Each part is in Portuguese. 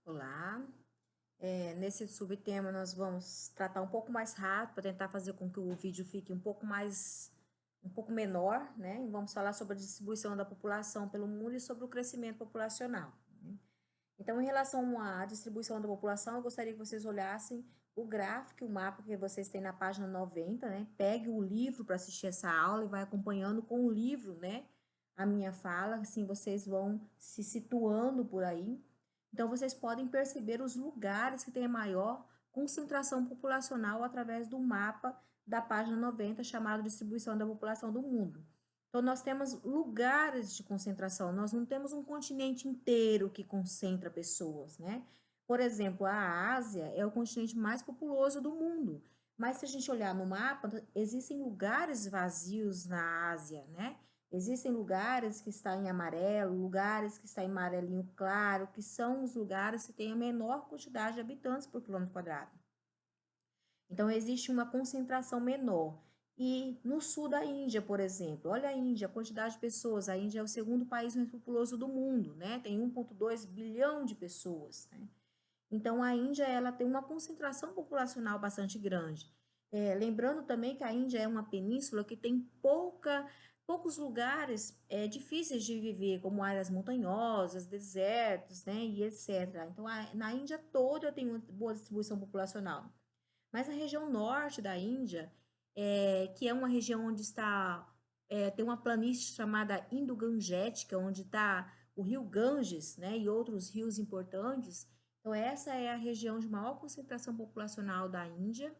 Olá, nesse subtema nós vamos tratar um pouco mais rápido para tentar fazer com que o vídeo fique um pouco menor, né? E vamos falar sobre a distribuição da população pelo mundo e sobre o crescimento populacional. Então, em relação à distribuição da população, eu gostaria que vocês olhassem o gráfico, o mapa que vocês têm na página 90, né? Pegue o livro para assistir essa aula e vai acompanhando com o livro, né? A minha fala, assim vocês vão se situando por aí. Então, vocês podem perceber os lugares que têm a maior concentração populacional através do mapa da página 90, chamado Distribuição da População do Mundo. Então, nós temos lugares de concentração, nós não temos um continente inteiro que concentra pessoas, né? Por exemplo, a Ásia é o continente mais populoso do mundo, mas se a gente olhar no mapa, existem lugares vazios na Ásia, né? Existem lugares que está em amarelo, lugares que está em amarelinho claro, que são os lugares que têm a menor quantidade de habitantes por quilômetro quadrado. Então, existe uma concentração menor. E no sul da Índia, por exemplo, olha a Índia, a quantidade de pessoas. A Índia é o segundo país mais populoso do mundo, né? Tem 1,2 bilhão de pessoas, né? Então, a Índia ela tem uma concentração populacional bastante grande. Lembrando também que a Índia é uma península que tem poucos lugares difíceis de viver, como áreas montanhosas, desertos, né, e etc. Então, na Índia toda tem uma boa distribuição populacional. Mas a região norte da Índia, que é uma região onde tem uma planície chamada Indo-Gangética, onde está o rio Ganges, né, e outros rios importantes. Então, essa é a região de maior concentração populacional da Índia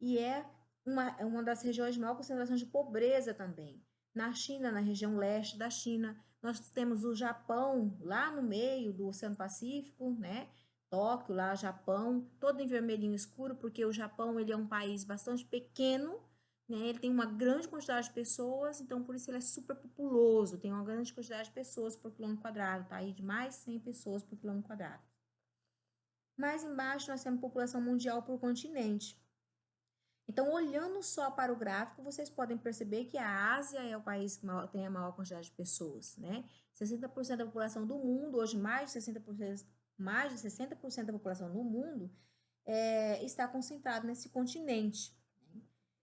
e é uma das regiões de maior concentração de pobreza também. Na China, na região leste da China, nós temos o Japão lá no meio do Oceano Pacífico, né? Tóquio, lá, Japão, todo em vermelhinho escuro, porque o Japão ele é um país bastante pequeno, né? Ele tem uma grande quantidade de pessoas, então por isso ele é super populoso, tem uma grande quantidade de pessoas por quilômetro quadrado, tá aí de mais 100 pessoas por quilômetro quadrado. Mais embaixo nós temos população mundial por continente. Então, olhando só para o gráfico, vocês podem perceber que a Ásia é o país que tem a maior quantidade de pessoas, né? 60% da população do mundo, hoje mais de 60% da população do mundo está concentrado nesse continente.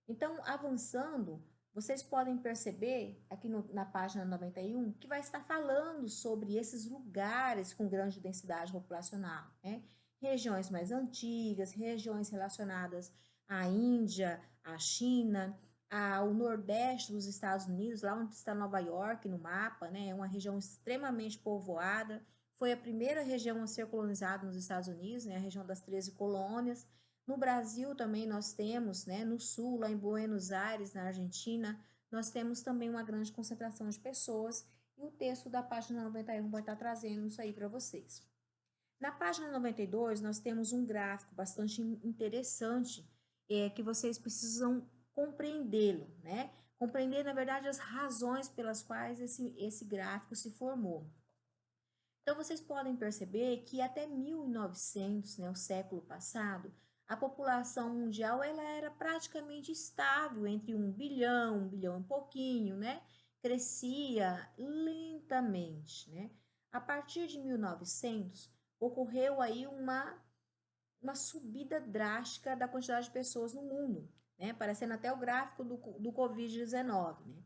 Então, avançando, vocês podem perceber aqui na página 91 que vai estar falando sobre esses lugares com grande densidade populacional, né? Regiões mais antigas, regiões relacionadas à Índia, à China, ao Nordeste dos Estados Unidos, lá onde está Nova York no mapa, né? É uma região extremamente povoada. Foi a primeira região a ser colonizada nos Estados Unidos, né? A região das 13 colônias. No Brasil também nós temos, né, no sul, lá em Buenos Aires, na Argentina, nós temos também uma grande concentração de pessoas e o texto da página 91 vai estar trazendo isso aí para vocês. Na página 92, nós temos um gráfico bastante interessante que vocês precisam compreendê-lo, né? Compreender, na verdade, as razões pelas quais esse gráfico se formou. Então, vocês podem perceber que até 1900, né, o século passado, a população mundial ela era praticamente estável entre 1 bilhão e pouquinho, né? Crescia lentamente, né? A partir de 1900, ocorreu aí uma subida drástica da quantidade de pessoas no mundo, né? Parecendo até o gráfico do Covid-19, né?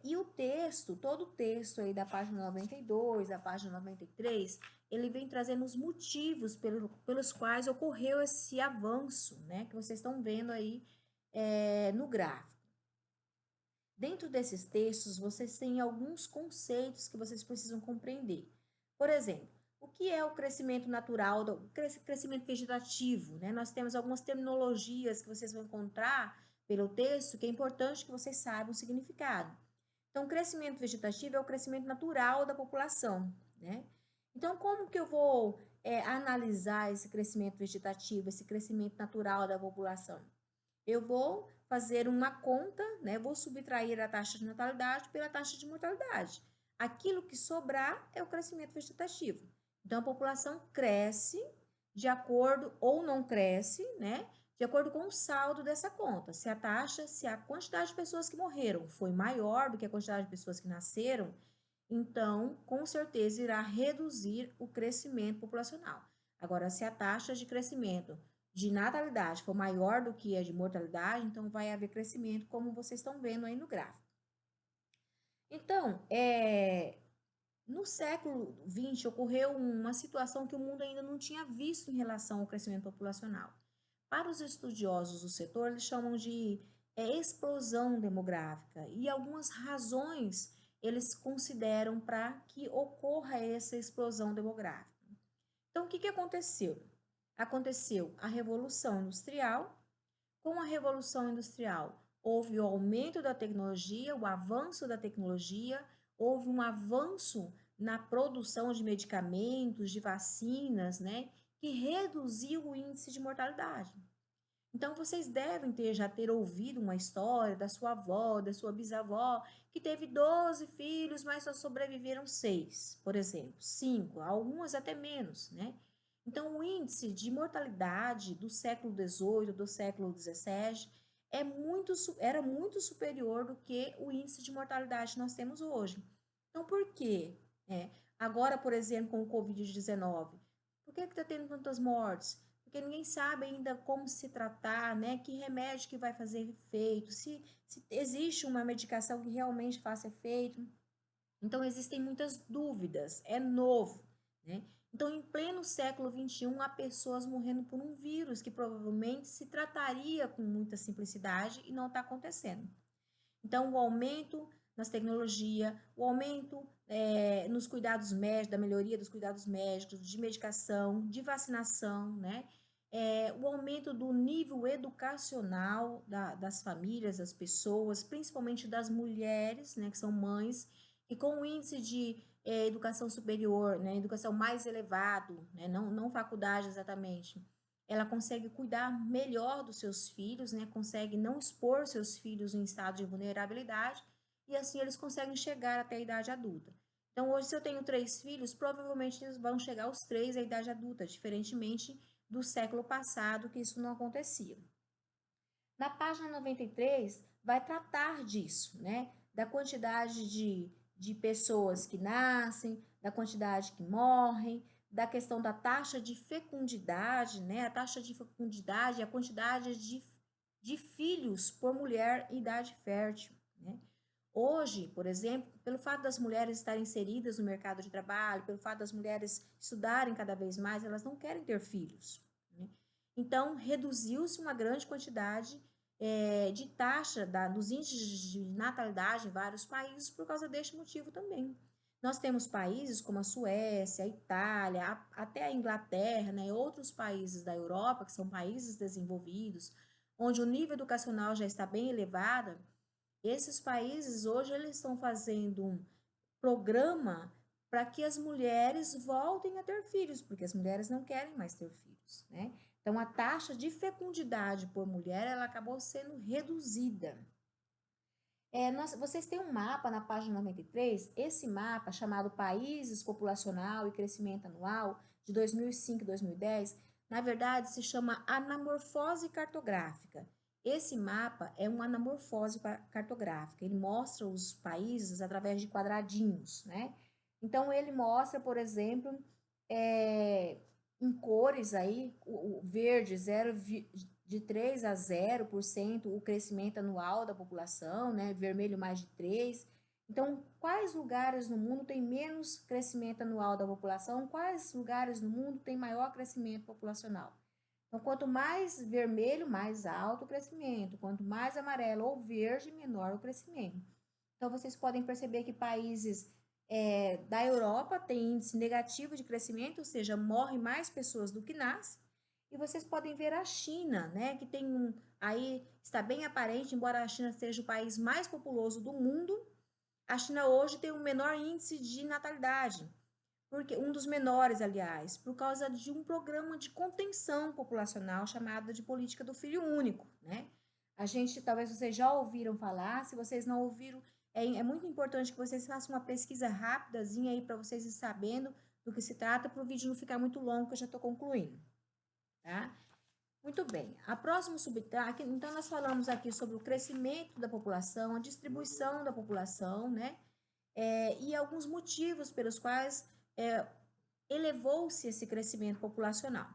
E o texto, todo o texto aí da página 92, da página 93, ele vem trazendo os motivos pelos quais ocorreu esse avanço, né? Que vocês estão vendo aí no gráfico. Dentro desses textos, vocês têm alguns conceitos que vocês precisam compreender. Por exemplo, o que é o crescimento natural, o crescimento vegetativo, né? Nós temos algumas terminologias que vocês vão encontrar pelo texto que é importante que vocês saibam o significado. Então, o crescimento vegetativo é o crescimento natural da população, né? Então, como que eu vou analisar esse crescimento vegetativo, esse crescimento natural da população? Eu vou fazer uma conta, né? Vou subtrair a taxa de natalidade pela taxa de mortalidade. Aquilo que sobrar é o crescimento vegetativo. Então, a população cresce de acordo ou não cresce, né? De acordo com o saldo dessa conta. Se a quantidade de pessoas que morreram foi maior do que a quantidade de pessoas que nasceram, então, com certeza, irá reduzir o crescimento populacional. Agora, se a taxa de crescimento de natalidade for maior do que a de mortalidade, então vai haver crescimento, como vocês estão vendo aí no gráfico. Então, no século XX ocorreu uma situação que o mundo ainda não tinha visto em relação ao crescimento populacional. Para os estudiosos do setor, eles chamam de explosão demográfica e algumas razões eles consideram para que ocorra essa explosão demográfica. Então, o que aconteceu? Aconteceu a Revolução Industrial. Com a Revolução Industrial, houve o aumento da tecnologia, o avanço da tecnologia, houve um avanço na produção de medicamentos, de vacinas, né, que reduziu o índice de mortalidade. Então, vocês devem já ter ouvido uma história da sua avó, da sua bisavó, que teve 12 filhos, mas só sobreviveram 6, por exemplo, 5, algumas até menos, né? Então, o índice de mortalidade do século XVIII, do século XVII, era muito superior do que o índice de mortalidade que nós temos hoje. Então, por quê? Agora, por exemplo, com o Covid-19, por que está tendo tantas mortes? Porque ninguém sabe ainda como se tratar, né? Que remédio que vai fazer efeito, se existe uma medicação que realmente faça efeito. Então, existem muitas dúvidas, é novo, né? Então, em pleno século XXI, há pessoas morrendo por um vírus que provavelmente se trataria com muita simplicidade e não está acontecendo. Então, o aumento nas tecnologias, o aumento nos cuidados médicos, da melhoria dos cuidados médicos, de medicação, de vacinação, né? O aumento do nível educacional das famílias, das pessoas, principalmente das mulheres, né, que são mães, e com o índice de educação superior, né, educação mais elevado, né, não faculdade exatamente, ela consegue cuidar melhor dos seus filhos, né, consegue não expor seus filhos em estado de vulnerabilidade, e assim eles conseguem chegar até a idade adulta. Então, hoje, se eu tenho 3 filhos, provavelmente eles vão chegar aos 3 à idade adulta, diferentemente do século passado, que isso não acontecia. Na página 93, vai tratar disso, né? Da quantidade de pessoas que nascem, da quantidade que morrem, da questão da taxa de fecundidade, né? A taxa de fecundidade, a quantidade de filhos por mulher em idade fértil, né? Hoje, por exemplo, pelo fato das mulheres estarem inseridas no mercado de trabalho, pelo fato das mulheres estudarem cada vez mais, elas não querem ter filhos, né? Então, reduziu-se uma grande quantidade de taxa dos índices de natalidade em vários países por causa deste motivo também. Nós temos países como a Suécia, a Itália, até a Inglaterra, né, e outros países da Europa, que são países desenvolvidos, onde o nível educacional já está bem elevado. Esses países hoje eles estão fazendo um programa para que as mulheres voltem a ter filhos, porque as mulheres não querem mais ter filhos, né? Então, a taxa de fecundidade por mulher, ela acabou sendo reduzida. Vocês têm um mapa na página 93, esse mapa chamado Países, Populacional e Crescimento Anual, de 2005 e 2010, na verdade se chama anamorfose cartográfica. Esse mapa é uma anamorfose cartográfica, ele mostra os países através de quadradinhos, né? Então, ele mostra, por exemplo, em cores aí, o verde, de 3 a 0% o crescimento anual da população, né? Vermelho mais de 3. Então, quais lugares no mundo tem menos crescimento anual da população? Quais lugares no mundo tem maior crescimento populacional? Então, quanto mais vermelho, mais alto o crescimento. Quanto mais amarelo ou verde, menor o crescimento. Então, vocês podem perceber que países da Europa têm índice negativo de crescimento, ou seja, morrem mais pessoas do que nascem. E vocês podem ver a China, né, que tem aí está bem aparente, embora a China seja o país mais populoso do mundo, a China hoje tem o menor índice de natalidade, porque um dos menores, aliás, por causa de um programa de contenção populacional chamado de política do filho único, né? Talvez vocês já ouviram falar, se vocês não ouviram, é muito importante que vocês façam uma pesquisa rapidazinha aí para vocês ir sabendo do que se trata, para o vídeo não ficar muito longo, que eu já estou concluindo, tá? Muito bem. A próxima subtrack, então nós falamos aqui sobre o crescimento da população, a distribuição da população, né? e alguns motivos pelos quais elevou-se esse crescimento populacional.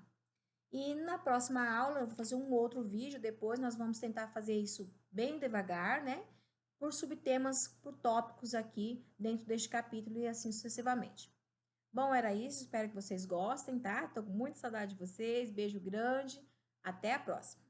E na próxima aula eu vou fazer um outro vídeo, depois nós vamos tentar fazer isso bem devagar, né? Por subtemas, por tópicos aqui dentro deste capítulo e assim sucessivamente. Bom, era isso, espero que vocês gostem, tá? Tô com muita saudade de vocês, beijo grande, até a próxima!